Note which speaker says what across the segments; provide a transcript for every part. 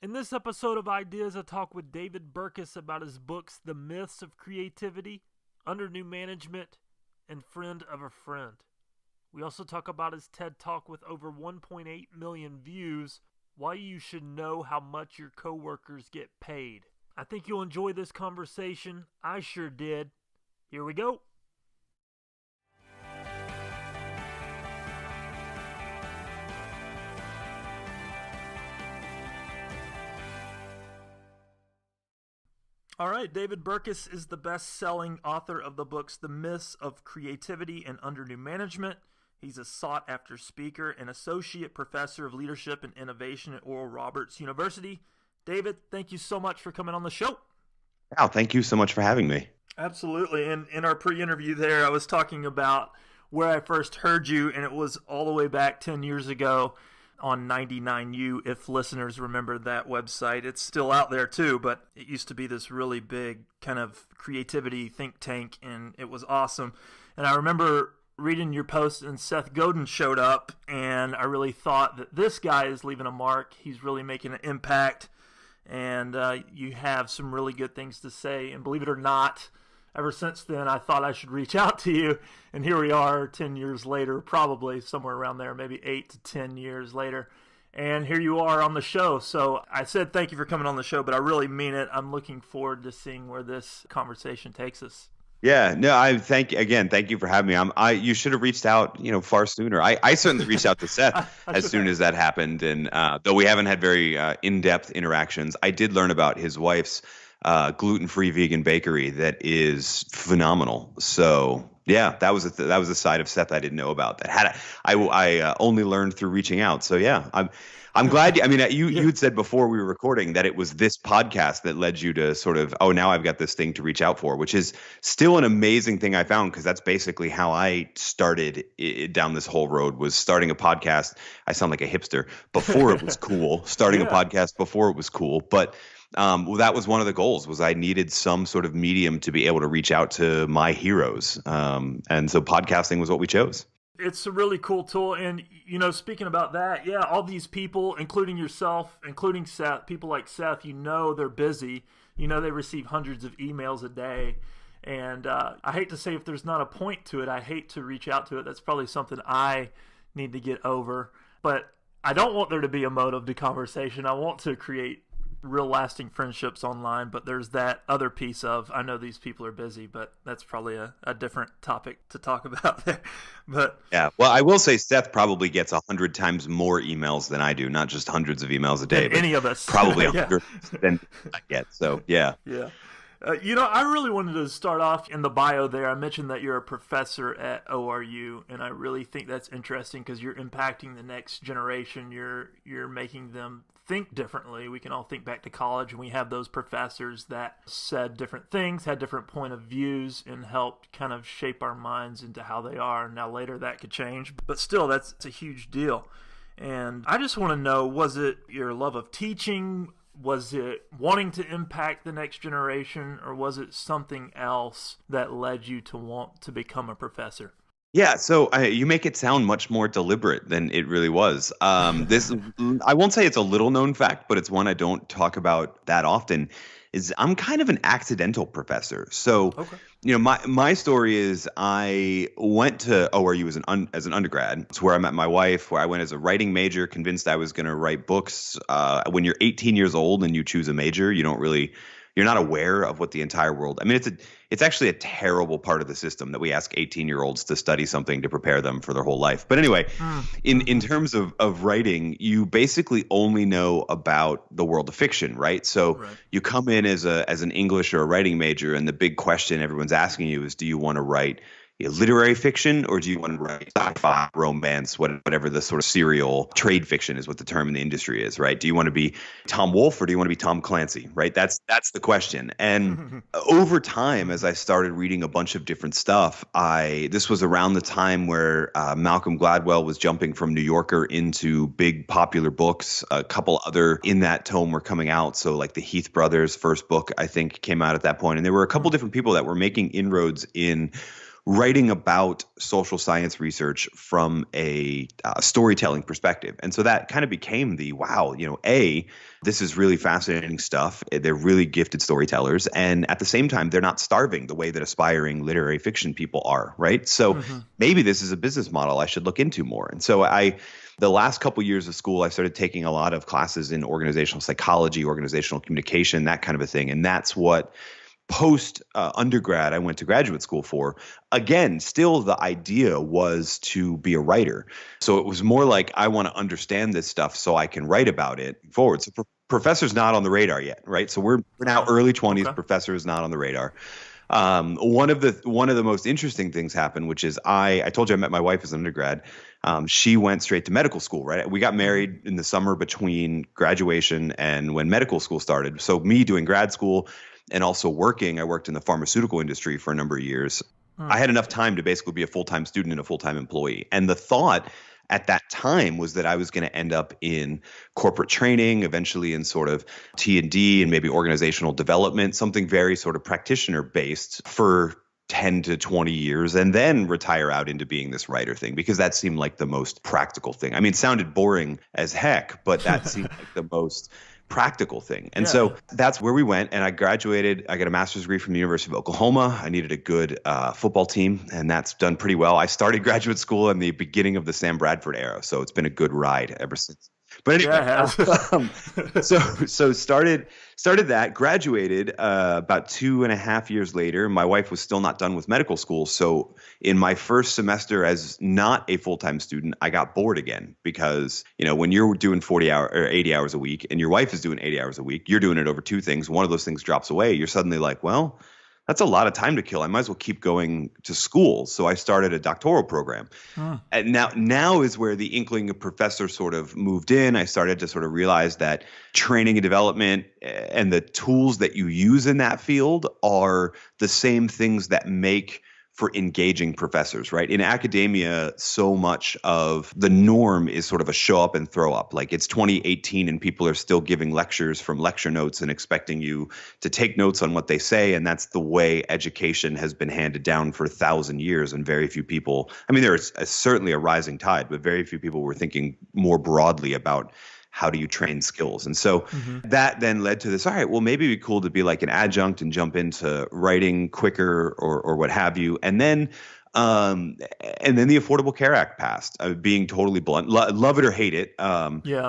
Speaker 1: In this episode of Ideas, I talk with David Burkus about his books, The Myths of Creativity, Under New Management, and Friend of a Friend. We also talk about his TED Talk with over 1.8 million views, why you should know how much your coworkers get paid. I think you'll enjoy this conversation. I sure did. Here we go. All right, David Burkus is the best-selling author of the books The Myths of Creativity and Under New Management. He's a sought-after speaker and associate professor of leadership and innovation at Oral Roberts University. David, thank you so much for coming on the show.
Speaker 2: Wow, thank you so much for having me.
Speaker 1: Absolutely. And in our pre-interview there, I was talking about where I first heard you, and it was all the way back 10 years ago on 99U, if listeners remember that website. It's still out there too, but it used to be this really big kind of creativity think tank, and it was awesome. And I remember reading your post, and Seth Godin showed up, and I really thought that this guy is leaving a mark. He's really making an impact, and you have some really good things to say. And believe it or not, ever since then, I thought I should reach out to you, and here we are 10 years later, probably somewhere around there, maybe 8 to 10 years later, and here you are on the show. So I said thank you for coming on the show, but I really mean it. I'm looking forward to seeing where this conversation takes us.
Speaker 2: Yeah, no, thank you for having me. You should have reached out, far sooner. I certainly reached out to Seth as soon as that happened, and though we haven't had very in-depth interactions, I did learn about his wife's gluten-free vegan bakery that is phenomenal. So yeah, that was a side of Seth I didn't know about. I only learned through reaching out. So yeah, I'm glad. You had said before we were recording that it was this podcast that led you to sort of, now I've got this thing to reach out for, which is still an amazing thing I found, because that's basically how I started down this whole road, was starting a podcast. I sound like a hipster. Before it was cool, starting a podcast before it was cool, but that was one of the goals, was I needed some sort of medium to be able to reach out to my heroes. And so podcasting was what we chose.
Speaker 1: It's a really cool tool. And, speaking about that, all these people, including yourself, including Seth, people like Seth, they're busy. They receive hundreds of emails a day. And I hate to say, if there's not a point to it, I hate to reach out to it. That's probably something I need to get over. But I don't want there to be a motive to conversation. I want to create real lasting friendships online, but there's that other piece of, I know these people are busy, but that's probably a different topic to talk about there. But
Speaker 2: yeah, well, I will say Seth probably gets 100 times more emails than I do, not just hundreds of emails a day, but
Speaker 1: any of us,
Speaker 2: probably 100 than I get. So yeah.
Speaker 1: I really wanted to start off in the bio there. I mentioned that you're a professor at ORU, and I really think that's interesting because you're impacting the next generation. You're making them think differently. We can all think back to college, and we have those professors that said different things, had different point of views, and helped kind of shape our minds into how they are. Now later that could change, but still it's a huge deal. And I just want to know, was it your love of teaching? Was it wanting to impact the next generation, or was it something else that led you to want to become a professor?
Speaker 2: Yeah, so you make it sound much more deliberate than it really was. This, I won't say it's a little known fact, but it's one I don't talk about that often, is I'm kind of an accidental professor. So, my story is I went to ORU as an undergrad. It's where I met my wife, where I went as a writing major, convinced I was going to write books. When you're 18 years old and you choose a major, you're not aware of what the entire world. I mean, it's actually a terrible part of the system that we ask 18-year-olds to study something to prepare them for their whole life. But anyway, in terms of writing, you basically only know about the world of fiction, right? So you come in as an English or a writing major, and the big question everyone's asking you is, do you want to write literary fiction, or do you want to write sci-fi, romance, whatever the sort of serial trade fiction is, what the term in the industry is, right? Do you want to be Tom Wolfe, or do you want to be Tom Clancy, right? That's the question. And over time, as I started reading a bunch of different stuff, this was around the time where Malcolm Gladwell was jumping from New Yorker into big popular books. A couple other in that tome were coming out. So like the Heath brothers' first book, I think, came out at that point. And there were a couple different people that were making inroads in writing about social science research from a storytelling perspective. And so that kind of became the wow, this is really fascinating stuff. They're really gifted storytellers. And at the same time, they're not starving the way that aspiring literary fiction people are, right? So maybe this is a business model I should look into more. And so the last couple years of school, I started taking a lot of classes in organizational psychology, organizational communication, that kind of a thing. And that's what post undergrad I went to graduate school for. Again, still the idea was to be a writer. So it was more like I want to understand this stuff so I can write about it forward. So professor's not on the radar yet, right? So we're now early 20s. Okay. Professor is not on the radar. One of the most interesting things happened, which is I told you I met my wife as an undergrad. She went straight to medical school, right? We got married in the summer between graduation and when medical school started. So me doing grad school and also working, I worked in the pharmaceutical industry for a number of years. I had enough time to basically be a full-time student and a full-time employee. And the thought at that time was that I was going to end up in corporate training, eventually in sort of T&D and maybe organizational development, something very sort of practitioner based for 10 to 20 years, and then retire out into being this writer thing, because that seemed like the most practical thing. I mean, it sounded boring as heck, but that seemed like the most practical thing. And so that's where we went. And I graduated. I got a master's degree from the University of Oklahoma. I needed a good football team, and that's done pretty well. I started graduate school in the beginning of the Sam Bradford era, so it's been a good ride ever since. But anyway, so started that, graduated about 2.5 years later. My wife was still not done with medical school. So in my first semester as not a full-time student, I got bored again, because, when you're doing 40 hours or 80 hours a week and your wife is doing 80 hours a week, you're doing it over two things. One of those things drops away. You're suddenly like, well, that's a lot of time to kill. I might as well keep going to school. So I started a doctoral program. And now is where the inkling of professor sort of moved in. I started to sort of realize that training and development and the tools that you use in that field are the same things that make for engaging professors, right? In academia, so much of the norm is sort of a show up and throw up. Like, it's 2018 and people are still giving lectures from lecture notes and expecting you to take notes on what they say. And that's the way education has been handed down for 1,000 years. And very few people, I mean, there is certainly a rising tide, but very few people were thinking more broadly about how do you train skills? And so that then led to this, all right, well, maybe it'd be cool to be like an adjunct and jump into writing quicker or what have you. And then the Affordable Care Act passed. Being totally blunt, love it or hate it.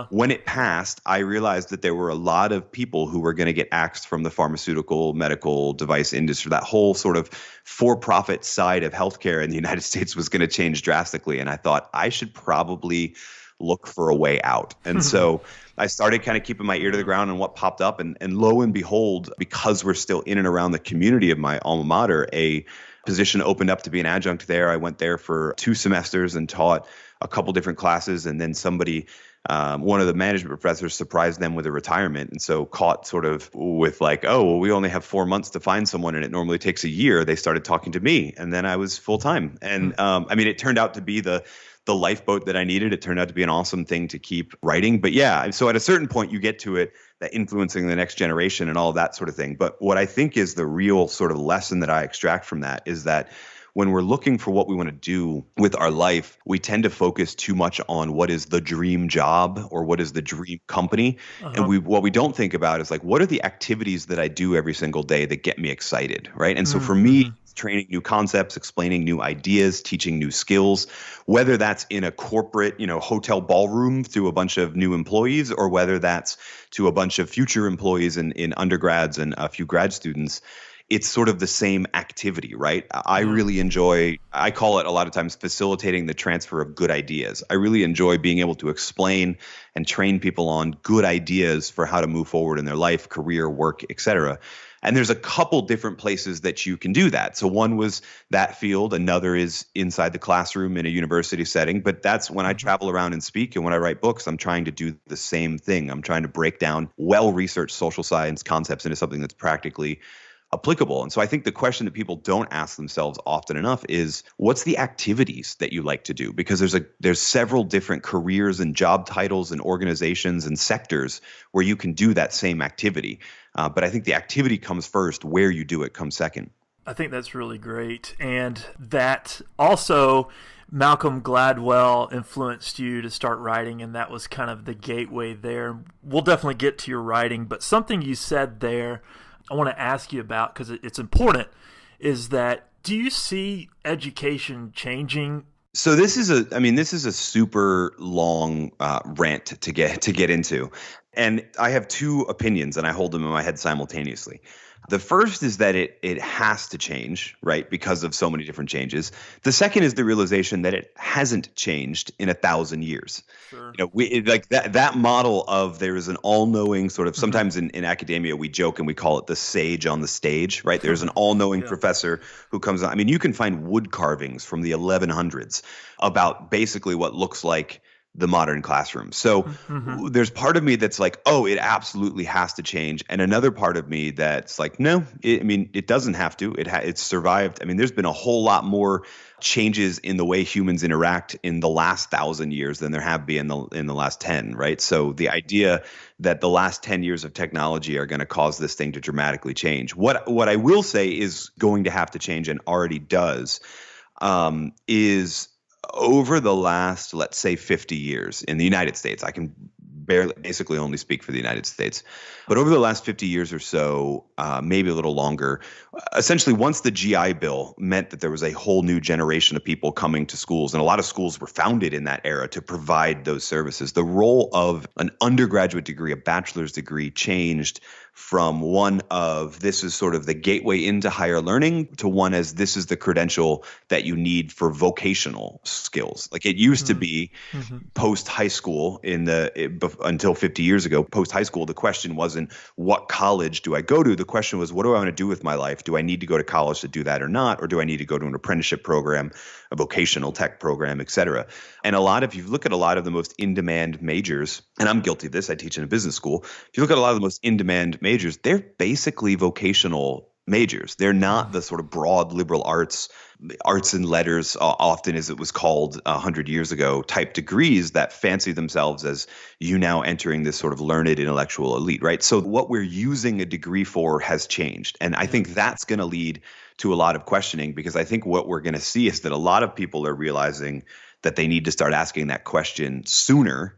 Speaker 2: When it passed, I realized that there were a lot of people who were going to get axed from the pharmaceutical, medical device industry. That whole sort of for-profit side of healthcare in the United States was going to change drastically. And I thought I should probably look for a way out. And so I started kind of keeping my ear to the ground on what popped up. And lo and behold, because we're still in and around the community of my alma mater, a position opened up to be an adjunct there. I went there for 2 semesters and taught a couple different classes. And then one of the management professors surprised them with a retirement. And so caught sort of with like, oh, well, we only have 4 months to find someone and it normally takes a year. They started talking to me, and then I was full time. And I mean, it turned out to be the lifeboat that I needed. It turned out to be an awesome thing to keep writing. But yeah, so at a certain point you get to it, that influencing the next generation and all of that sort of thing. But what I think is the real sort of lesson that I extract from that is that when we're looking for what we want to do with our life, we tend to focus too much on what is the dream job or what is the dream company. And what we don't think about is like, what are the activities that I do every single day that get me excited, right? And so for me, training new concepts, explaining new ideas, teaching new skills, whether that's in a corporate, hotel ballroom through a bunch of new employees, or whether that's to a bunch of future employees in undergrads and a few grad students. It's sort of the same activity, right? I really enjoy, I call it a lot of times facilitating the transfer of good ideas. I really enjoy being able to explain and train people on good ideas for how to move forward in their life, career, work, etc. And there's a couple different places that you can do that. So one was that field. Another is inside the classroom in a university setting. But that's when I travel around and speak. And when I write books, I'm trying to do the same thing. I'm trying to break down well-researched social science concepts into something that's practically applicable. And so I think the question that people don't ask themselves often enough is, what's the activities that you like to do? Because there's several different careers and job titles and organizations and sectors where you can do that same activity. But I think the activity comes first, where you do it comes second.
Speaker 1: I think that's really great. And that also, Malcolm Gladwell influenced you to start writing, and that was kind of the gateway there. We'll definitely get to your writing, but something you said there I want to ask you about, because it's important, is that do you see education changing?
Speaker 2: So this is a super long rant to get into, and I have two opinions, and I hold them in my head simultaneously. The first is that it has to change, right, because of so many different changes. The second is the realization that it hasn't changed in 1,000 years.
Speaker 1: Sure.
Speaker 2: Like that model of there is an all-knowing sort of, sometimes in academia we joke and we call it the sage on the stage, right? There's an all-knowing professor who comes on. I mean, you can find wood carvings from the 1100s about basically what looks like the modern classroom. So there's part of me that's like, oh, it absolutely has to change. And another part of me that's like, no, it doesn't have to. It's survived. I mean, there's been a whole lot more changes in the way humans interact in the last 1,000 years than there have been in the last 10, right? So the idea that the last 10 years of technology are going to cause this thing to dramatically change. What I will say is going to have to change, and already does, is over the last, let's say, 50 years in the United States. I can basically only speak for the United States. But over the last 50 years or so, maybe a little longer, essentially once the GI Bill meant that there was a whole new generation of people coming to schools, and a lot of schools were founded in that era to provide those services, the role of an undergraduate degree, a bachelor's degree, changed from one of this is sort of the gateway into higher learning to one as this is the credential that you need for vocational skills. Like it used to be post high school until 50 years ago, post high school, the question wasn't what college do I go to? The question was, what do I want to do with my life? Do I need to go to college to do that or not? Or do I need to go to an apprenticeship program, a vocational tech program, et cetera? And if you look at a lot of the most in-demand majors, and I'm guilty of this, I teach in a business school. If you look at a lot of the most in-demand majors, they're basically vocational majors. They're not the sort of broad liberal arts and letters, often as it was called 100 years ago, type degrees that fancy themselves as you now entering this sort of learned intellectual elite, right? So what we're using a degree for has changed. And I think that's going to lead to a lot of questioning, because I think what we're going to see is that a lot of people are realizing that they need to start asking that question sooner,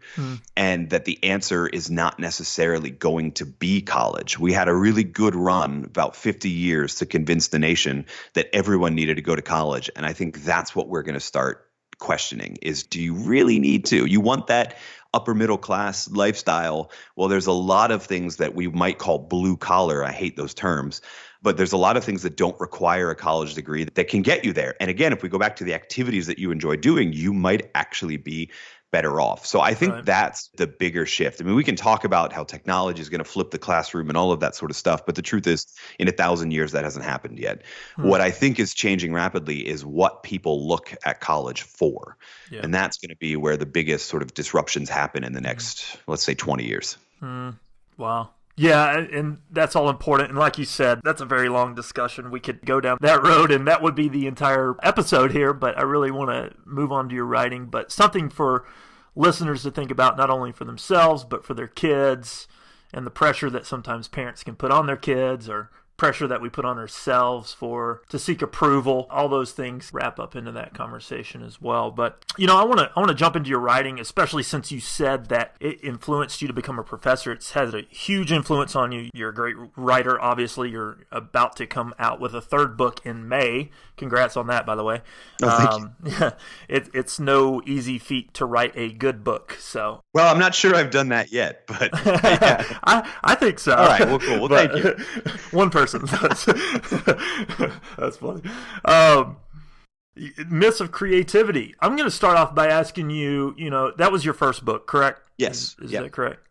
Speaker 2: and that the answer is not necessarily going to be college. We had a really good run about 50 years to convince the nation that everyone needed to go to college. And I think that's what we're going to start questioning is, do you really need to? You want that upper middle class lifestyle? Well, there's a lot of things that we might call blue collar. I hate those terms. But there's a lot of things that don't require a college degree that can get you there. And again, if we go back to the activities that you enjoy doing, you might actually be better off. So I think that's the bigger shift. I mean, we can talk about how technology is going to flip the classroom and all of that sort of stuff. But the truth is, in 1,000 years, that hasn't happened yet. What I think is changing rapidly is what people look at college for. Yeah. And that's going to be where the biggest sort of disruptions happen in the next, let's say, 20 years.
Speaker 1: Wow. Yeah, and that's all important. And like you said, that's a very long discussion. We could go down that road, and that would be the entire episode here. But I really want to move on to your writing. But something for listeners to think about, not only for themselves, but for their kids, and the pressure that sometimes parents can put on their kids, or pressure that we put on ourselves to seek approval. All those things wrap up into that conversation as well. But I want to jump into your writing, especially since you said that it influenced you to become a professor. It's had a huge influence on you. You're a great writer. Obviously, you're about to come out with a third book in May. Congrats on that, by the way.
Speaker 2: Oh, thank you.
Speaker 1: It's no easy feat to write a good book. So,
Speaker 2: well, I'm not sure I've done that yet, but yeah.
Speaker 1: I think so.
Speaker 2: All right, well, cool. Well, thank you.
Speaker 1: One person. That's funny. Myths of creativity. I'm going to start off by asking you, that was your first book, correct?
Speaker 2: Yes.
Speaker 1: Is that correct?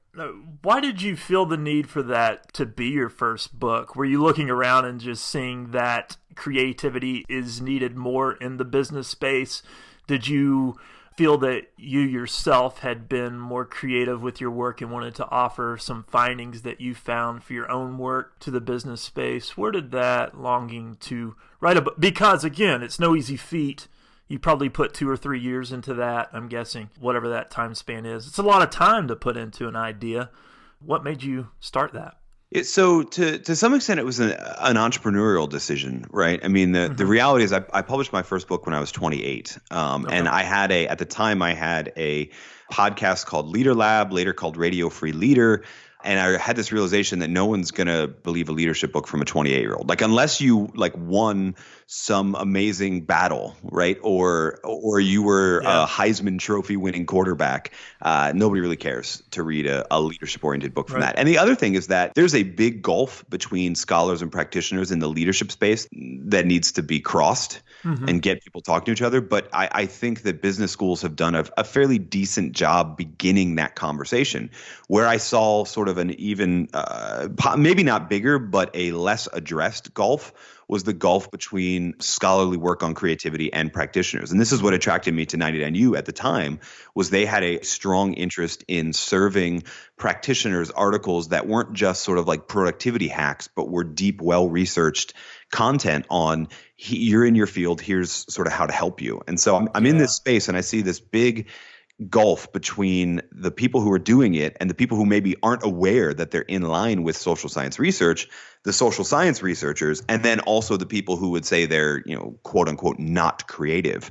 Speaker 1: Why did you feel the need for that to be your first book? Were you looking around and just seeing that creativity is needed more in the business space? Did you feel that you yourself had been more creative with your work and wanted to offer some findings that you found for your own work to the business space? Where did that longing to write a book? Because again, it's no easy feat. You probably put 2 or 3 years into that, I'm guessing, whatever that time span is. It's a lot of time to put into an idea. What made you start that?
Speaker 2: So to some extent, it was an entrepreneurial decision, right? I mean, the reality is I published my first book when I was 28. And I had at the time I had a podcast called Leader Lab, later called Radio Free Leader. And I had this realization that no one's going to believe a leadership book from a 28-year-old. Like, unless you won some amazing battle, right? Or you were a Heisman Trophy winning quarterback. Nobody really cares to read a leadership oriented book from that. And the other thing is that there's a big gulf between scholars and practitioners in the leadership space that needs to be crossed and get people talking to each other. But I think that business schools have done a fairly decent job beginning that conversation, where I saw sort of an even, maybe not bigger, but a less addressed gulf was the gulf between scholarly work on creativity and practitioners. And this is what attracted me to 99U at the time, was they had a strong interest in serving practitioners articles that weren't just sort of like productivity hacks, but were deep, well-researched content on you're in your field, here's sort of how to help you. And so I'm in this space and I see this big gulf between the people who are doing it and the people who maybe aren't aware that they're in line with social science research, the social science researchers, and then also the people who would say they're, quote unquote, not creative.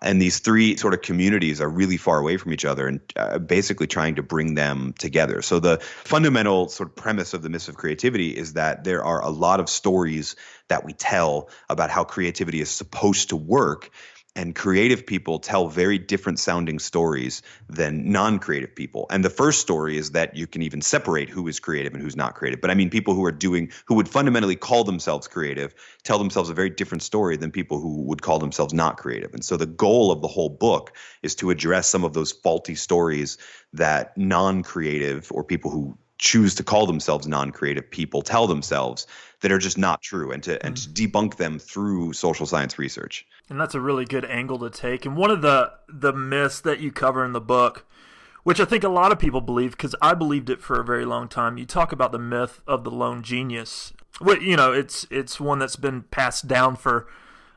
Speaker 2: And these three sort of communities are really far away from each other and basically trying to bring them together. So the fundamental sort of premise of the Myths of Creativity is that there are a lot of stories that we tell about how creativity is supposed to work. And creative people tell very different sounding stories than non-creative people. And the first story is that you can even separate who is creative and who's not creative. But I mean, people who would fundamentally call themselves creative tell themselves a very different story than people who would call themselves not creative. And so the goal of the whole book is to address some of those faulty stories that non-creative or people who choose to call themselves non-creative people tell themselves that are just not true, and to debunk them through social science research.
Speaker 1: And that's a really good angle to take. And one of the myths that you cover in the book, which I think a lot of people believe, because I believed it for a very long time, you talk about the myth of the lone genius. Well, it's one that's been passed down for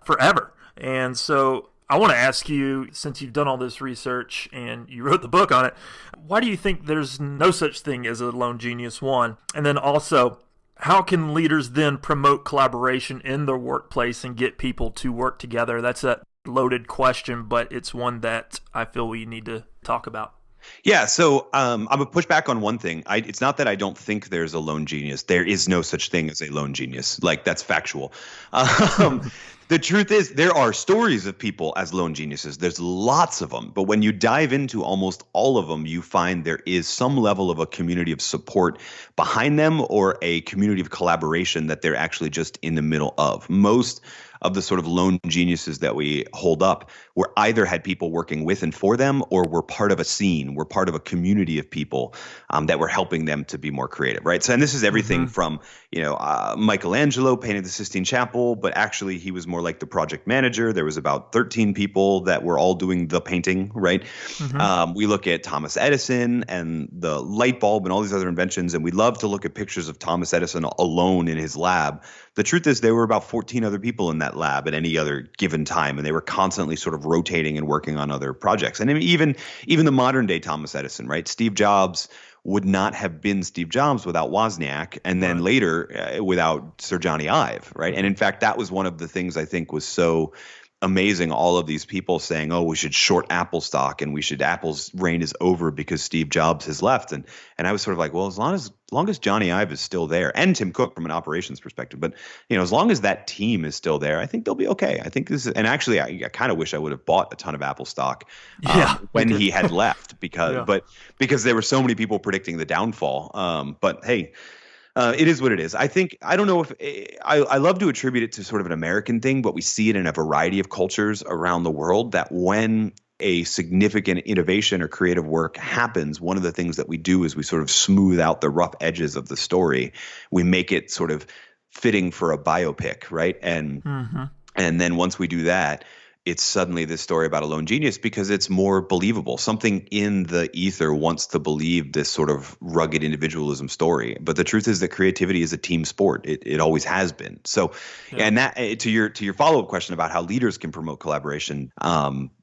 Speaker 1: forever. And so I want to ask you, since you've done all this research and you wrote the book on it, why do you think there's no such thing as a lone genius, one? And then also, how can leaders then promote collaboration in their workplace and get people to work together? That's a loaded question, but it's one that I feel we need to talk about.
Speaker 2: Yeah, so I'm going to push back on one thing. It's not that I don't think there's a lone genius. There is no such thing as a lone genius. Like, that's factual. The truth is, there are stories of people as lone geniuses. There's lots of them. But when you dive into almost all of them, you find there is some level of a community of support behind them, or a community of collaboration that they're actually just in the middle of. Most of the sort of lone geniuses that we hold up were either had people working with and for them, or were part of a scene, were part of a community of people that were helping them to be more creative, right? So, and this is everything from, Michelangelo painted the Sistine Chapel, but actually he was more like the project manager. There was about 13 people that were all doing the painting, right? We look at Thomas Edison and the light bulb and all these other inventions, and we love to look at pictures of Thomas Edison alone in his lab. The truth is, there were about 14 other people in that lab at any other given time, and they were constantly sort of rotating and working on other projects. And even the modern day Thomas Edison, right? Steve Jobs would not have been Steve Jobs without Wozniak, and then later without Sir Johnny Ive, right? And in fact, that was one of the things I think was so amazing. All of these people saying, "Oh, we should short Apple stock, and Apple's reign is over because Steve Jobs has left." And I was sort of like, well, as long as Johnny Ive is still there, and Tim Cook from an operations perspective, but as long as that team is still there, I think they'll be okay. I think this is, and actually, I kind of wish I would have bought a ton of Apple stock when he had left, because there were so many people predicting the downfall. But hey. It is what it is. I don't know if I love to attribute it to sort of an American thing, but we see it in a variety of cultures around the world, that when a significant innovation or creative work happens, one of the things that we do is we sort of smooth out the rough edges of the story. We make it sort of fitting for a biopic, right? And then once we do that, it's suddenly this story about a lone genius because it's more believable. Something in the ether wants to believe this sort of rugged individualism story. But the truth is that creativity is a team sport. It always has been. So, and that to your follow-up question about how leaders can promote collaboration,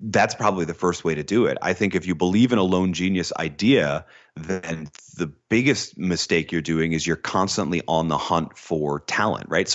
Speaker 2: that's probably the first way to do it. I think if you believe in a lone genius idea, then the biggest mistake you're doing is you're constantly on the hunt for talent, right?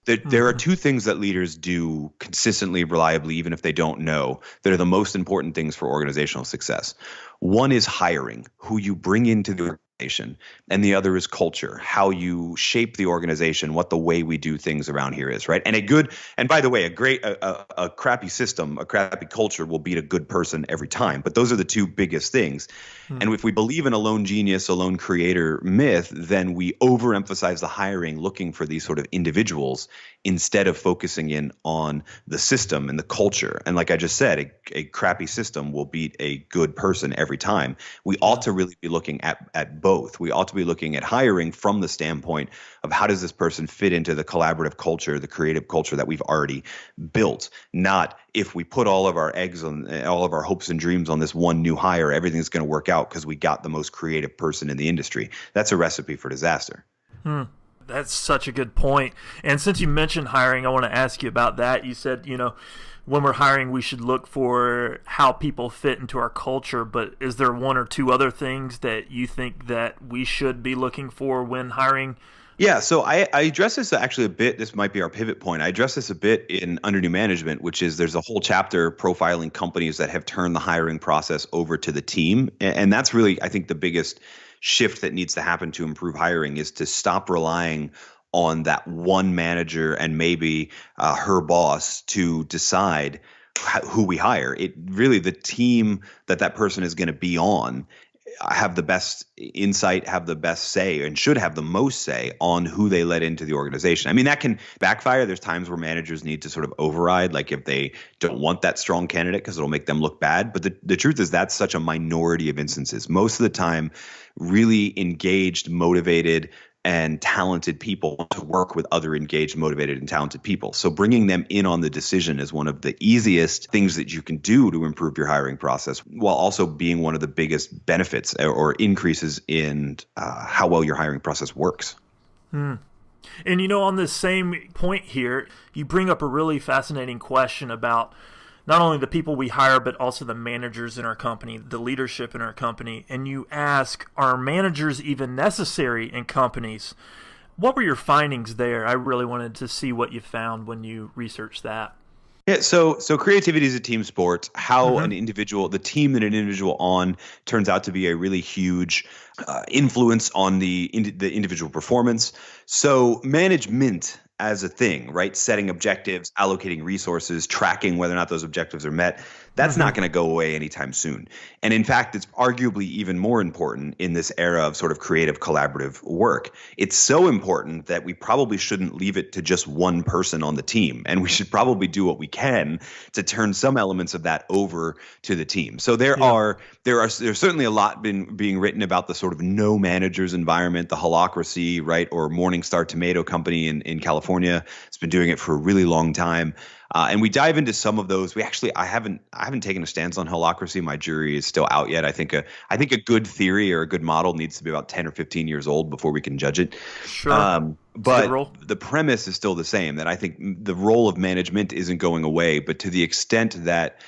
Speaker 2: There are two things that leaders do consistently, reliably, even if they don't know, that are the most important things for organizational success. One is hiring, who you bring into the organization, and the other is culture, how you shape the organization, what the way we do things around here is, right? And by the way, a crappy system, a crappy culture will beat a good person every time. But those are the two biggest things. And if we believe in a lone genius, a lone creator myth, then we overemphasize the hiring, looking for these sort of individuals instead of focusing in on the system and the culture. And like I just said, a crappy system will beat a good person every time. We ought to really be looking at both. We ought to be looking at hiring from the standpoint of how does this person fit into the collaborative culture, the creative culture that we've already built, not if we put all of our eggs on all of our hopes and dreams on this one new hire, everything's going to work out because we got the most creative person in the industry. That's a recipe for disaster.
Speaker 1: That's such a good point. And since you mentioned hiring, I want to ask you about that. You said, when we're hiring, we should look for how people fit into our culture. But is there one or two other things that you think that we should be looking for when hiring?
Speaker 2: Yeah, so I address this actually a bit. This might be our pivot point. I address this a bit in Under New Management, which is there's a whole chapter profiling companies that have turned the hiring process over to the team. And that's really, I think, the biggest shift that needs to happen to improve hiring is to stop relying on that one manager and maybe her boss to decide who we hire. It really, the team that person is going to be on have the best insight, have the best say, and should have the most say on who they let into the organization. I mean, that can backfire. There's times where managers need to sort of override, like if they don't want that strong candidate because it'll make them look bad. But the truth is that's such a minority of instances. Most of the time, really engaged, motivated, and talented people want to work with other engaged, motivated, and talented people. So bringing them in on the decision is one of the easiest things that you can do to improve your hiring process, while also being one of the biggest benefits or increases in how well your hiring process works.
Speaker 1: And on this same point here, you bring up a really fascinating question about not only the people we hire, but also the managers in our company, the leadership in our company. And you ask, are managers even necessary in companies? What were your findings there? I really wanted to see what you found when you researched that.
Speaker 2: Yeah, so creativity is a team sport. How an individual, the team that an individual on turns out to be a really huge influence on the individual performance. So management as a thing, right? Setting objectives, allocating resources, tracking whether or not those objectives are met. That's not going to go away anytime soon. And in fact, it's arguably even more important in this era of sort of creative collaborative work. It's so important that we probably shouldn't leave it to just one person on the team. And we should probably do what we can to turn some elements of that over to the team. So there's certainly a lot being written about the sort of no managers environment, the holacracy, right? Or Morningstar Tomato Company in California has been doing it for a really long time. And we dive into some of those. I haven't taken a stance on holacracy. My jury is still out yet. I think a good theory or a good model needs to be about 10 or 15 years old before we can judge it.
Speaker 1: Sure.
Speaker 2: But the premise is still the same, that I think the role of management isn't going away, but to the extent that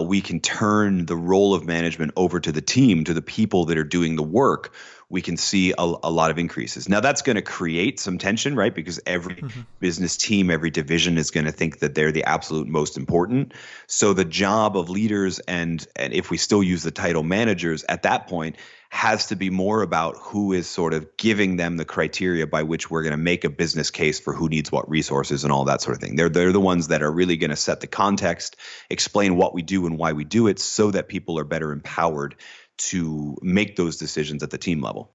Speaker 2: we can turn the role of management over to the team, to the people that are doing the work, we can see a lot of increases. Now, that's going to create some tension, right? Because every business team, every division is going to think that they're the absolute most important. So the job of leaders, and if we still use the title managers at that point, has to be more about who is sort of giving them the criteria by which we're going to make a business case for who needs what resources and all that sort of thing. They're the ones that are really going to set the context, explain what we do and why we do it, so that people are better empowered to make those decisions at the team level.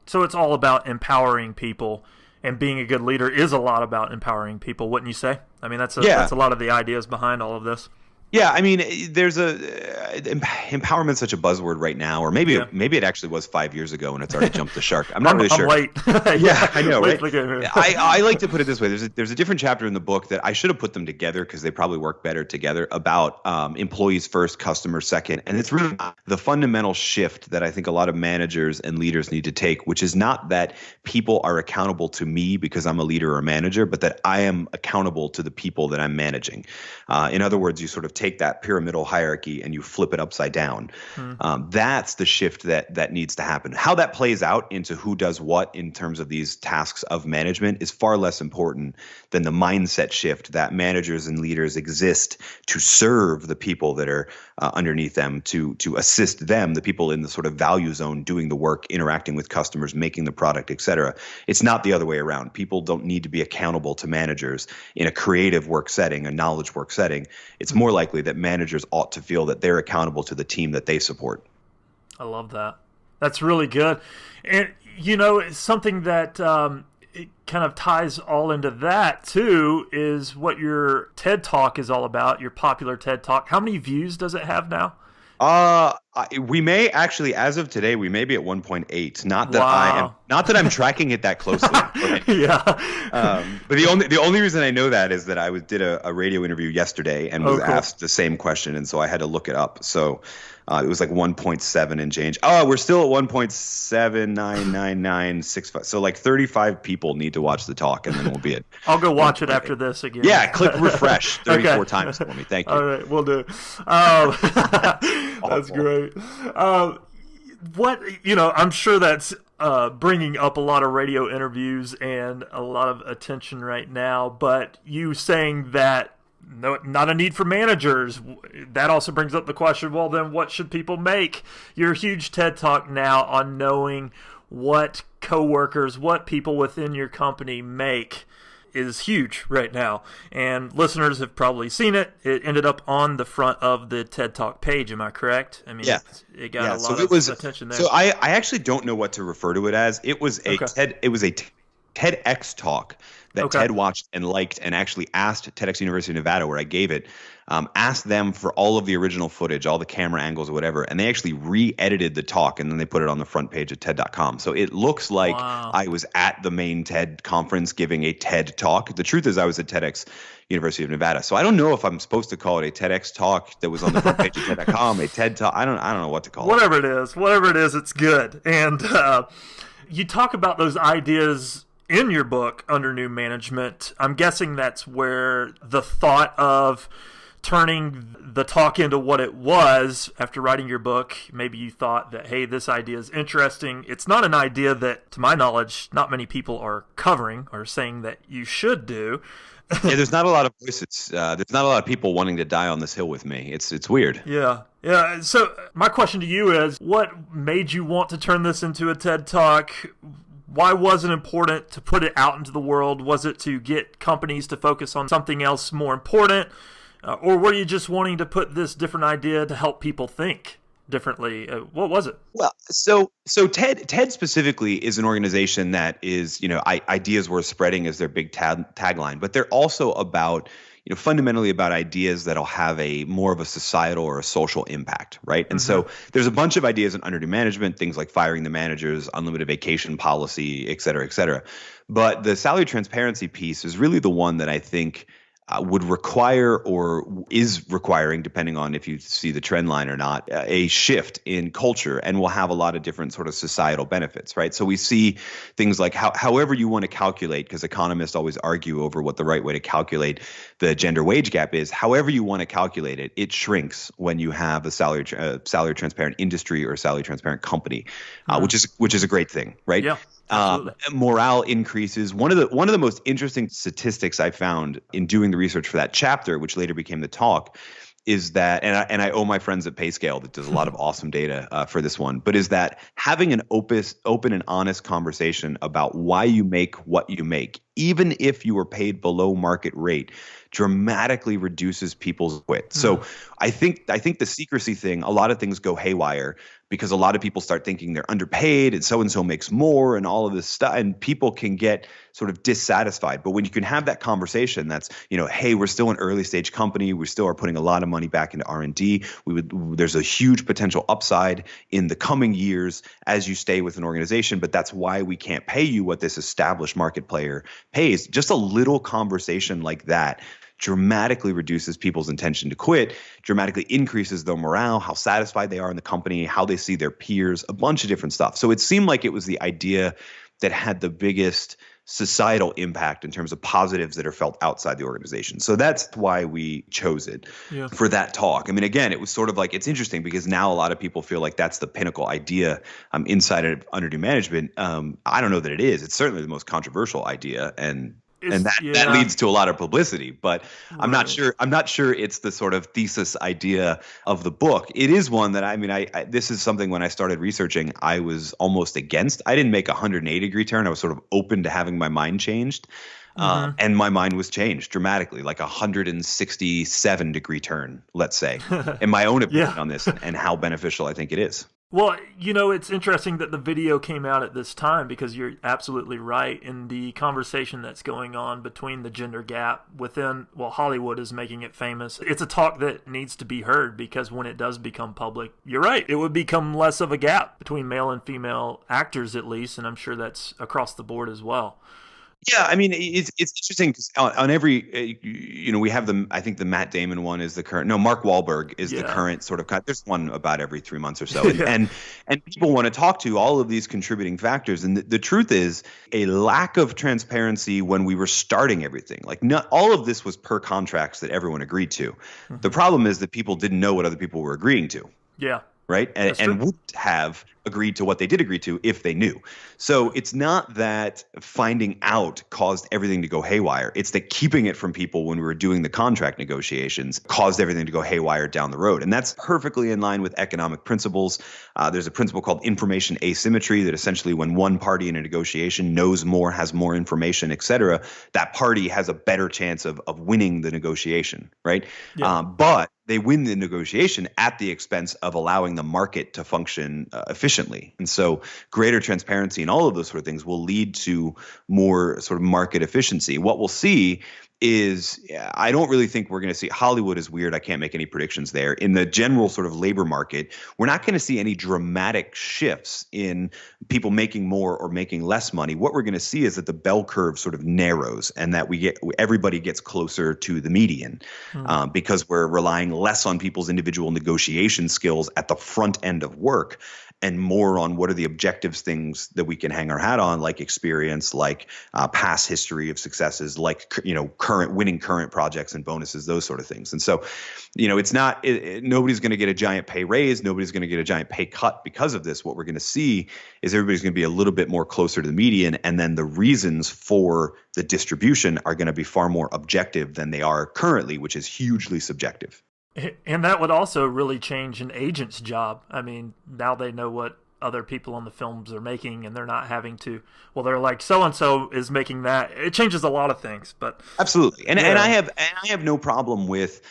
Speaker 1: So it's all about empowering people, and being a good leader is a lot about empowering people, wouldn't you say? I mean, that's a lot of the ideas behind all of this.
Speaker 2: Yeah, I mean, there's empowerment's such a buzzword right now, or maybe it actually was 5 years ago and it's already jumped the shark. I'm not really sure.
Speaker 1: I'm late.
Speaker 2: Yeah, I know, right? I like to put it this way. There's a different chapter in the book that I should have put them together because they probably work better together, about employees first, customers second. And it's really the fundamental shift that I think a lot of managers and leaders need to take, which is not that people are accountable to me because I'm a leader or a manager, but that I am accountable to the people that I'm managing. In other words, you sort of take take that pyramidal hierarchy and you flip it upside down. That's the shift that needs to happen. How that plays out into who does what in terms of these tasks of management is far less important than the mindset shift that managers and leaders exist to serve the people that are underneath them, to assist them, the people in the sort of value zone, doing the work, interacting with customers, making the product, et cetera. It's not the other way around. People don't need to be accountable to managers in a creative work setting, a knowledge work setting. It's more likely that managers ought to feel that they're accountable to the team that they support.
Speaker 1: I love that. That's really good. And, it's something that it kind of ties all into that, too, is what your TED Talk is all about, your popular TED Talk. How many views does it have now?
Speaker 2: We may actually, as of today, we may be at 1.8. Not that
Speaker 1: Wow.
Speaker 2: not that I'm tracking it that closely.
Speaker 1: Yeah.
Speaker 2: But the only reason I know that is that I did a radio interview yesterday and was asked the same question, and so I had to look it up. So it was like 1.7 and change. Oh, we're still at 1.79996. So like 35 people need to watch the talk, and then we'll be at.
Speaker 1: I'll go watch it after this again.
Speaker 2: Yeah, click refresh 34 times for me. Thank you.
Speaker 1: All right, we'll do. That's great. I'm sure that's bringing up a lot of radio interviews and a lot of attention right now, but you saying that no, not a need for managers, that also brings up the question, well, then what should people make? Your huge TED Talk now on knowing what coworkers, what people within your company make is huge right now. And listeners have probably seen it. It ended up on the front of the TED Talk page. Am I correct? I mean,
Speaker 2: yeah.
Speaker 1: It got a lot of attention there.
Speaker 2: So I actually don't know what to refer to it as. It was a TEDx talk that TED watched and liked, and actually asked TEDx University of Nevada, where I gave it, asked them for all of the original footage, all the camera angles or whatever, and they actually re-edited the talk, and then they put it on the front page of TED.com. So it looks like I was at the main TED conference giving a TED talk. The truth is I was at TEDx University of Nevada. So I don't know if I'm supposed to call it a TEDx talk that was on the front page of TED.com, a TED talk. I don't know what to call it.
Speaker 1: Whatever it is, it's good. And you talk about those ideas in your book, Under New Management. I'm guessing that's where the thought of turning the talk into what it was after writing your book, maybe you thought that, hey, this idea is interesting. It's not an idea that, to my knowledge, not many people are covering or saying that you should do.
Speaker 2: Yeah, there's not a lot of voices. There's not a lot of people wanting to die on this hill with me. It's weird.
Speaker 1: Yeah. So my question to you is, what made you want to turn this into a TED Talk? Why was it important to put it out into the world? Was it to get companies to focus on something else more important? Or were you just wanting to put this different idea to help people think differently? What was it?
Speaker 2: Well, so TED specifically is an organization that is, ideas worth spreading is their big tagline, but they're also about, fundamentally about ideas that'll have a more of a societal or a social impact, right? And so there's a bunch of ideas in under new management, things like firing the managers, unlimited vacation policy, et cetera, et cetera. But the salary transparency piece is really the one that I think would require, or is requiring, depending on if you see the trend line or not, a shift in culture, and will have a lot of different sort of societal benefits, right? So we see things like however you want to calculate, because economists always argue over what the right way to calculate the gender wage gap is. However you want to calculate it, it shrinks when you have a salary transparent industry or a salary transparent company, which is a great thing, right?
Speaker 1: Yeah.
Speaker 2: Morale increases. One of the most interesting statistics I found in doing the research for that chapter, which later became the talk, is that, and I owe my friends at PayScale that does a lot of awesome data for this one, but is that having an open and honest conversation about why you make what you make, even if you are paid below market rate, dramatically reduces people's quit. So I think the secrecy thing, a lot of things go haywire because a lot of people start thinking they're underpaid and so makes more and all of this stuff, and people can get sort of dissatisfied. But when you can have that conversation, that's, hey, we're still an early stage company. We still are putting a lot of money back into R&D. There's a huge potential upside in the coming years as you stay with an organization, but that's why we can't pay you what this established market player pays. Just a little conversation like that dramatically reduces people's intention to quit, dramatically increases their morale, how satisfied they are in the company, how they see their peers, a bunch of different stuff. So it seemed like it was the idea that had the biggest societal impact in terms of positives that are felt outside the organization. So that's why we chose it
Speaker 1: Yeah.
Speaker 2: for that talk. I mean, again, it was sort of like, it's interesting because now a lot of people feel like that's the pinnacle idea inside of underdo management. I don't know that it is. It's certainly the most controversial idea, and that
Speaker 1: Yeah.
Speaker 2: leads to a lot of publicity, but I'm not
Speaker 1: Right.
Speaker 2: sure it's the sort of thesis idea of the book. It is one that, I mean, I this is something when I started researching I was almost against. I didn't make a 180-degree turn. I was sort of open to having my mind changed. And my mind was changed dramatically, like a 167-degree turn, let's say, in my own opinion
Speaker 1: Yeah.
Speaker 2: on this, and how beneficial I think it is.
Speaker 1: Well, it's interesting that the video came out at this time because you're absolutely right in the conversation that's going on between the gender gap within, well, Hollywood is making it famous. It's a talk that needs to be heard because when it does become public, you're right, it would become less of a gap between male and female actors at least, and I'm sure that's across the board as well.
Speaker 2: Yeah, I mean, it's interesting because on every, we have I think the Matt Damon one is the current. No, Mark Wahlberg is the current sort of cut. There's one about every 3 months or so, and people want to talk to all of these contributing factors. And the truth is a lack of transparency when we were starting everything. Like, not all of this was per contracts that everyone agreed to. Mm-hmm. The problem is that people didn't know what other people were agreeing to.
Speaker 1: Yeah.
Speaker 2: Right. And would have agreed to what they did agree to if they knew. So it's not that finding out caused everything to go haywire. It's that keeping it from people when we were doing the contract negotiations caused everything to go haywire down the road. And that's perfectly in line with economic principles. There's a principle called information asymmetry that essentially when one party in a negotiation knows more, has more information, et cetera, that party has a better chance of winning the negotiation. Right.
Speaker 1: Yeah.
Speaker 2: But they win the negotiation at the expense of allowing the market to function efficiently. And so greater transparency and all of those sort of things will lead to more sort of market efficiency. What we'll see is, I don't really think we're going to see, Hollywood is weird. I can't make any predictions there. In the general sort of labor market, we're not going to see any dramatic shifts in people making more or making less money. What we're going to see is that the bell curve sort of narrows and that everybody gets closer to the median because we're relying less on people's individual negotiation skills at the front end of work and more on what are the objectives, things that we can hang our hat on, like experience, like past history of successes, like, winning current projects and bonuses, those sort of things. And so, it's not, nobody's going to get a giant pay raise. Nobody's going to get a giant pay cut because of this. What we're going to see is everybody's going to be a little bit more closer to the median. And then the reasons for the distribution are going to be far more objective than they are currently, which is hugely subjective.
Speaker 1: And that would also really change an agent's job. I mean, now they know what other people on the films are making, and they're not having to. Well, they're like, so and so is making that. It changes a lot of things, but
Speaker 2: absolutely. And I have no problem with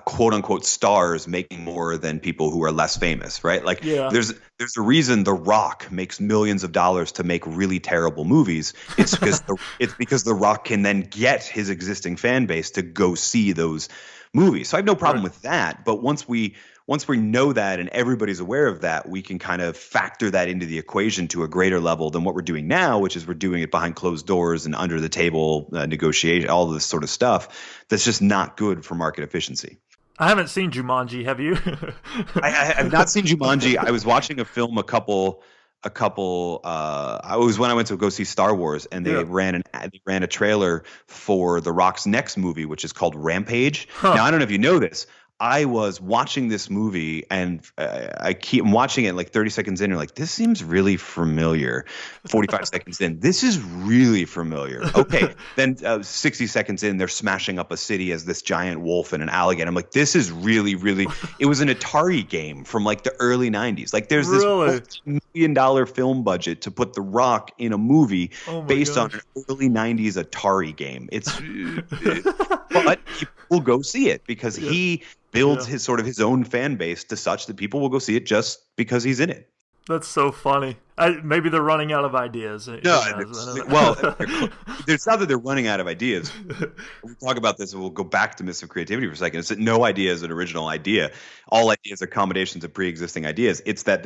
Speaker 2: quote unquote stars making more than people who are less famous, right? Like, there's a reason The Rock makes millions of dollars to make really terrible movies. It's because The Rock can then get his existing fan base to go see those movies. So I have no problem with that. But once we know that and everybody's aware of that, we can kind of factor that into the equation to a greater level than what we're doing now, which is we're doing it behind closed doors and under the table negotiation, all of this sort of stuff. That's just not good for market efficiency.
Speaker 1: I haven't seen Jumanji. Have you?
Speaker 2: I have not seen Jumanji. I was watching a film I was when I went to go see Star Wars, and they ran a trailer for The Rock's next movie, which is called Rampage. Now, I don't know if you know this. I was watching this movie and I keep watching it like 30 seconds in. You're like, this seems really familiar. 45 seconds in, this is really familiar. Okay. Then 60 seconds in, they're smashing up a city as this giant wolf and an alligator. I'm like, this is really, really, it was an Atari game from like the early 90s. Like there's this $1 million film budget to put The Rock in a movie based on an early 90s Atari game. But people will go see it because he builds his sort of his own fan base to such that people will go see it just because he's in it.
Speaker 1: That's so funny. Maybe they're running out of ideas.
Speaker 2: No, it's not that they're running out of ideas. We'll talk about this and we'll go back to myths of creativity for a second. It's that no idea is an original idea. All ideas are combinations of pre-existing ideas. It's that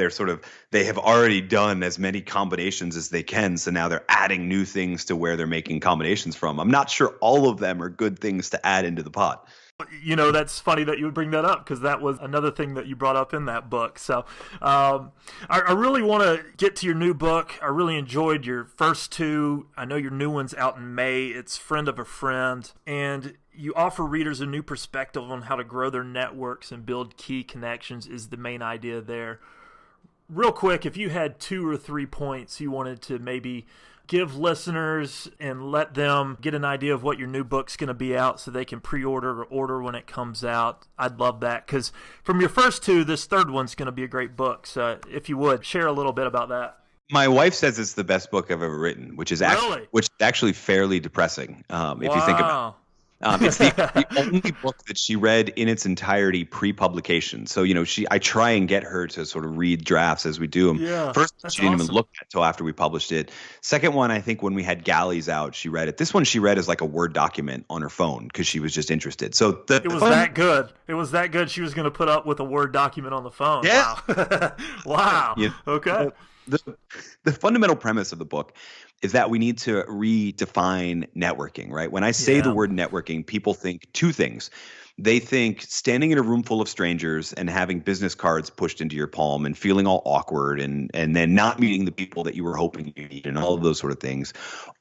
Speaker 2: they have already done as many combinations as they can. So now they're adding new things to where they're making combinations from. I'm not sure all of them are good things to add into the pot.
Speaker 1: That's funny that you would bring that up because that was another thing that you brought up in that book. So I really want to get to your new book. I really enjoyed your first two. I know your new one's out in May. It's Friend of a Friend. And you offer readers a new perspective on how to grow their networks and build key connections is the main idea there. Real quick, if you had 2 or 3 points you wanted to maybe give listeners and let them get an idea of what your new book's going to be out so they can pre-order or order when it comes out, I'd love that. Because from your first two, this third one's going to be a great book. So if you would, share a little bit about that.
Speaker 2: My wife says it's the best book I've ever written, which is actually fairly depressing if you think about it. It's the only book that she read in its entirety pre-publication. So, I try and get her to sort of read drafts as we do them.
Speaker 1: Yeah,
Speaker 2: First, she didn't even look at it until after we published it. Second one, I think when we had Galleys out, she read it. This one she read as like a Word document on her phone because she was just interested. So
Speaker 1: it was that good. It was that good. She was going to put up with a Word document on the phone.
Speaker 2: Yeah.
Speaker 1: Wow. Wow. Okay.
Speaker 2: The fundamental premise of the book is that we need to redefine networking, right? When I say the word networking, people think two things. They think standing in a room full of strangers and having business cards pushed into your palm and feeling all awkward and then not meeting the people that you were hoping you meet and all of those sort of things.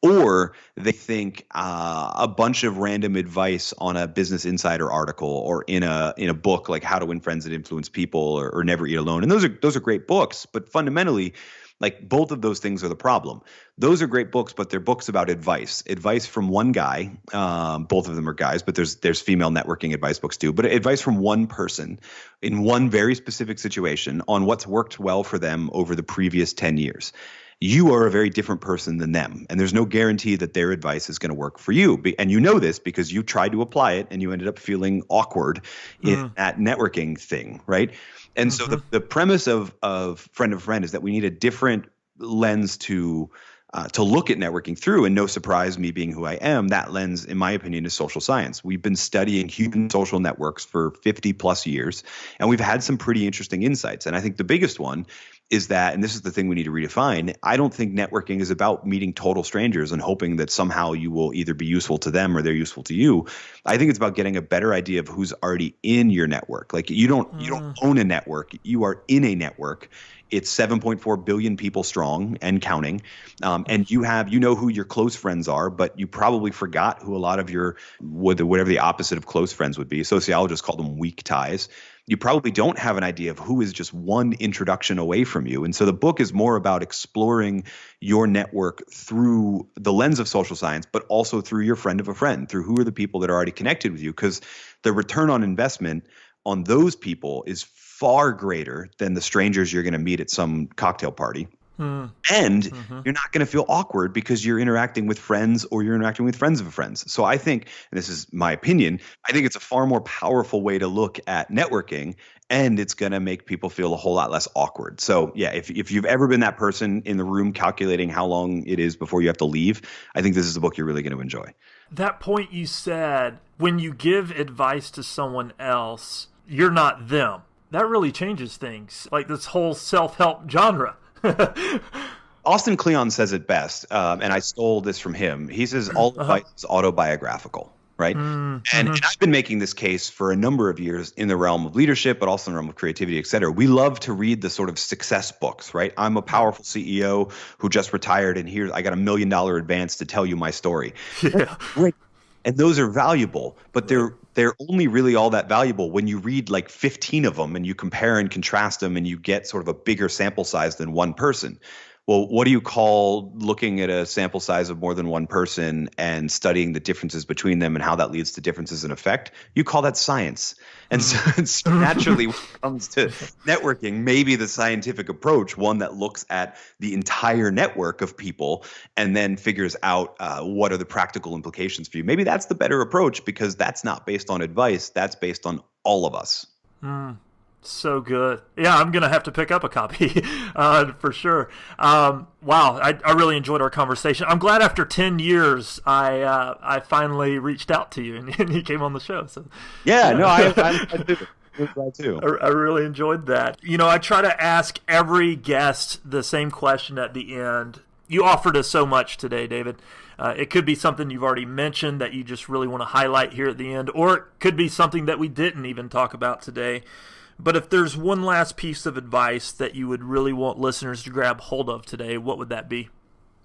Speaker 2: Or they think a bunch of random advice on a Business Insider article or in a book like How to Win Friends and Influence People or Never Eat Alone. And those are great books, but fundamentally, like both of those things are the problem. Those are great books, but they're books about advice from one guy. Both of them are guys, but there's female networking advice books too. But advice from one person in one very specific situation on what's worked well for them over the previous 10 years. You are a very different person than them, and there's no guarantee that their advice is going to work for you. And you know this because you tried to apply it and you ended up feeling awkward in that networking thing, right? And so the premise of Friend of a Friend is that we need a different lens to look at networking through. And no surprise, me being who I am, that lens, in my opinion, is social science. We've been studying human social networks for 50 plus years, and we've had some pretty interesting insights. And I think the biggest one is that, and this is the thing we need to redefine, I don't think networking is about meeting total strangers and hoping that somehow you will either be useful to them or they're useful to you. I think it's about getting a better idea of who's already in your network. Like you don't own a network, you are in a network. It's 7.4 billion people strong and counting. And you know who your close friends are, but you probably forgot who a lot of your, whatever the opposite of close friends would be. Sociologists call them weak ties. You probably don't have an idea of who is just one introduction away from you. And so the book is more about exploring your network through the lens of social science, but also through your friend of a friend, through who are the people that are already connected with you, because the return on investment on those people is far greater than the strangers you're going to meet at some cocktail party. And you're not going to feel awkward because you're interacting with friends or you're interacting with friends of a friend. So I think, and this is my opinion, I think it's a far more powerful way to look at networking, and it's going to make people feel a whole lot less awkward. So yeah, if you've ever been that person in the room calculating how long it is before you have to leave, I think this is a book you're really going to enjoy.
Speaker 1: That point you said, when you give advice to someone else, you're not them. That really changes things, like this whole self-help genre.
Speaker 2: Austin Kleon says it best, and I stole this from him. He says all advice is autobiographical, right? And I've been making this case for a number of years in the realm of leadership, but also in the realm of creativity, et cetera. We love to read the sort of success books, right? I'm a powerful CEO who just retired, and here I got $1 million advance to tell you my story.
Speaker 1: Yeah.
Speaker 2: Great. And those are valuable, but they're only really all that valuable when you read like 15 of them and you compare and contrast them and you get sort of a bigger sample size than one person. Well, what do you call looking at a sample size of more than one person and studying the differences between them and how that leads to differences in effect? You call that science. And so naturally, when it comes to networking, maybe the scientific approach, one that looks at the entire network of people and then figures out what are the practical implications for you. Maybe that's the better approach because that's not based on advice. That's based on all of us.
Speaker 1: So good. Yeah, I'm going to have to pick up a copy for sure. Wow, I really enjoyed our conversation. I'm glad after 10 years I finally reached out to you and you came on the show. So
Speaker 2: yeah, no, I do. I'm glad too.
Speaker 1: I really enjoyed that. I try to ask every guest the same question at the end. You offered us so much today, David. It could be something you've already mentioned that you just really want to highlight here at the end, or it could be something that we didn't even talk about today. But if there's one last piece of advice that you would really want listeners to grab hold of today, what would that be?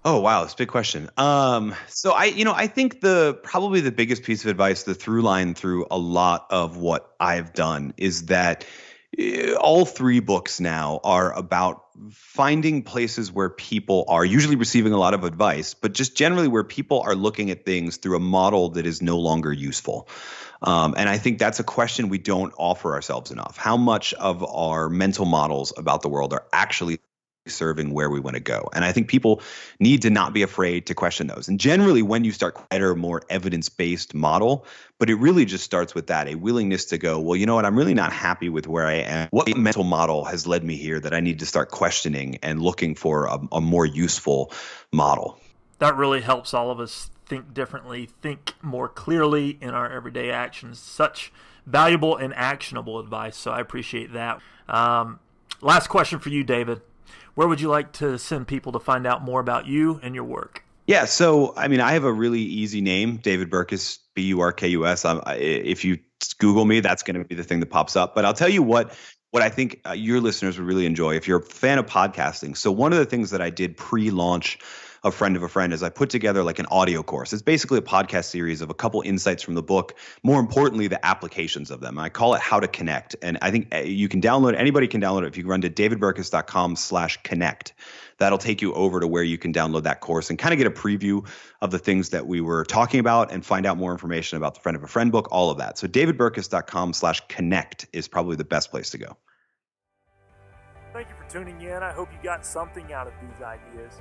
Speaker 2: Oh, wow, it's a big question. So I think probably the biggest piece of advice, the through line through a lot of what I've done, is that all three books now are about finding places where people are usually receiving a lot of advice, but just generally where people are looking at things through a model that is no longer useful. And I think that's a question we don't offer ourselves enough. How much of our mental models about the world are actually serving where we want to go? And I think people need to not be afraid to question those. And generally, when you start a better, more evidence-based model, but it really just starts with that, a willingness to go, well, you know what, I'm really not happy with where I am. What mental model has led me here that I need to start questioning and looking for a more useful model?
Speaker 1: That really helps all of us think differently, think more clearly in our everyday actions. Such valuable and actionable advice, so I appreciate that. Last question for you, David. Where would you like to send people to find out more about you and your work?
Speaker 2: Yeah, so I mean, I have a really easy name, David Burkus, Burkus. If you Google me, that's going to be the thing that pops up. But I'll tell you what I think your listeners would really enjoy if you're a fan of podcasting. So one of the things that I did pre-launch A Friend of a Friend is I put together like an audio course. It's basically a podcast series of a couple insights from the book, more importantly, the applications of them. I call it How to Connect. And I think you can download, anybody can download it. If you run to davidburkus.com/connect, that'll take you over to where you can download that course and kind of get a preview of the things that we were talking about and find out more information about the Friend of a Friend book, all of that. So davidburkus.com/connect is probably the best place to go.
Speaker 1: Thank you for tuning in. I hope you got something out of these ideas.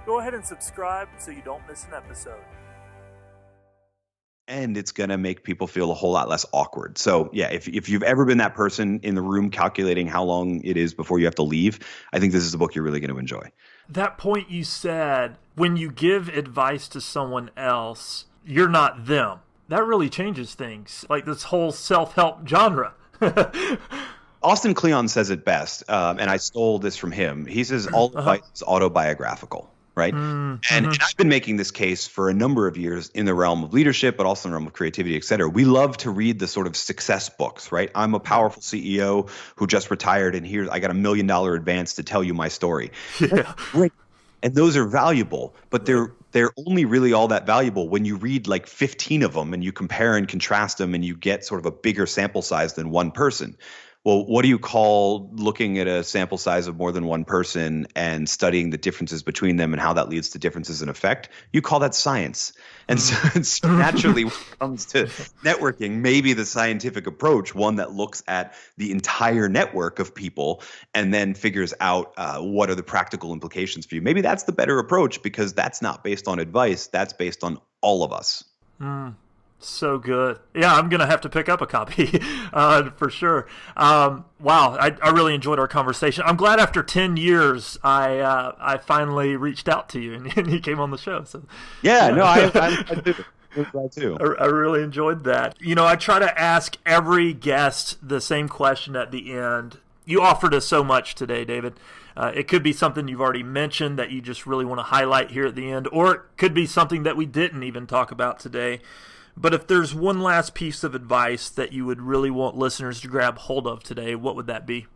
Speaker 1: Go ahead and subscribe so you don't miss an episode.
Speaker 2: And it's going to make people feel a whole lot less awkward. So yeah, if you've ever been that person in the room calculating how long it is before you have to leave, I think this is a book you're really going to enjoy.
Speaker 1: That point you said, when you give advice to someone else, you're not them. That really changes things, like this whole self-help genre.
Speaker 2: Austin Kleon says it best, and I stole this from him. He says all advice is autobiographical. Right. And I've been making this case for a number of years in the realm of leadership, but also in the realm of creativity, et cetera. We love to read the sort of success books, right? I'm a powerful CEO who just retired, and here I got $1 million advance to tell you my story.
Speaker 1: Yeah.
Speaker 2: Right. And those are valuable, but they're only really all that valuable when you read like 15 of them and you compare and contrast them and you get sort of a bigger sample size than one person. Well, what do you call looking at a sample size of more than one person and studying the differences between them and how that leads to differences in effect? You call that science. And so naturally, when it comes to networking, maybe the scientific approach, one that looks at the entire network of people and then figures out what are the practical implications for you. Maybe that's the better approach because that's not based on advice. That's based on all of us.
Speaker 1: So good. Yeah, I'm going to have to pick up a copy for sure. Wow, I really enjoyed our conversation. I'm glad after 10 years I finally reached out to you and you came on the show. So
Speaker 2: yeah. No, I do. I'm glad too.
Speaker 1: I really enjoyed that. You know, I try to ask every guest the same question at the end. You offered us so much today, David. It could be something you've already mentioned that you just really want to highlight here at the end, or it could be something that we didn't even talk about today. But if there's one last piece of advice that you would really want listeners to grab hold of today, what would that be?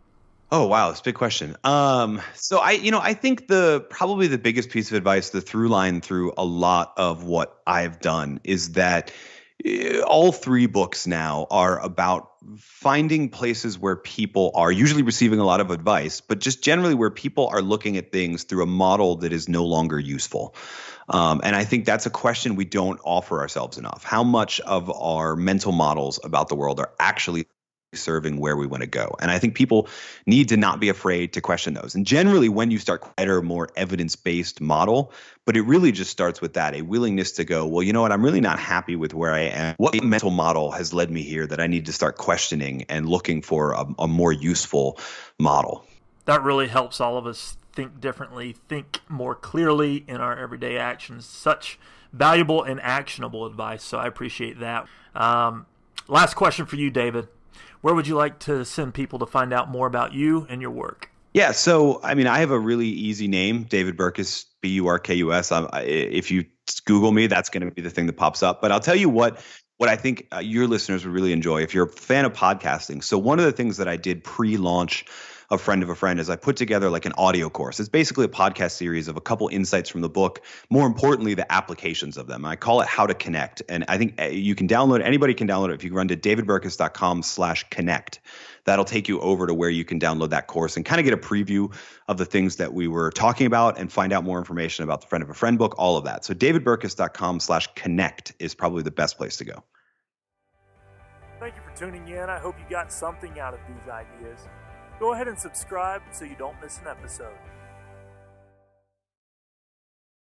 Speaker 2: Oh, wow. It's a big question. So I think probably the biggest piece of advice, the through line through a lot of what I've done is that all three books now are about finding places where people are usually receiving a lot of advice, but just generally where people are looking at things through a model that is no longer useful. And I think that's a question we don't offer ourselves enough. How much of our mental models about the world are actually serving where we want to go? And I think people need to not be afraid to question those. And generally, when you start a better, more evidence-based model, but it really just starts with that, a willingness to go, well, you know what, I'm really not happy with where I am. What mental model has led me here that I need to start questioning and looking for a more useful model?
Speaker 1: That really helps all of us think differently, think more clearly in our everyday actions. Such valuable and actionable advice, so I appreciate that. Last question for you, David. Where would you like to send people to find out more about you and your work?
Speaker 2: Yeah, so I mean, I have a really easy name, David Burkus, Burkus. If you Google me, that's going to be the thing that pops up. But I'll tell you what I think your listeners would really enjoy if you're a fan of podcasting. So one of the things that I did pre-launch a friend of a friend is I put together like an audio course. It's basically a podcast series of a couple insights from the book. More importantly, the applications of them. I call it How to Connect, and I think you can download. Anybody can download it if you run to davidburkus.com/connect. That'll take you over to where you can download that course and kind of get a preview of the things that we were talking about and find out more information about the Friend of a Friend book, all of that. So davidburkus.com/connect is probably the best place to go.
Speaker 1: Thank you for tuning in. I hope you got something out of these ideas. Go ahead and subscribe so you don't miss an episode.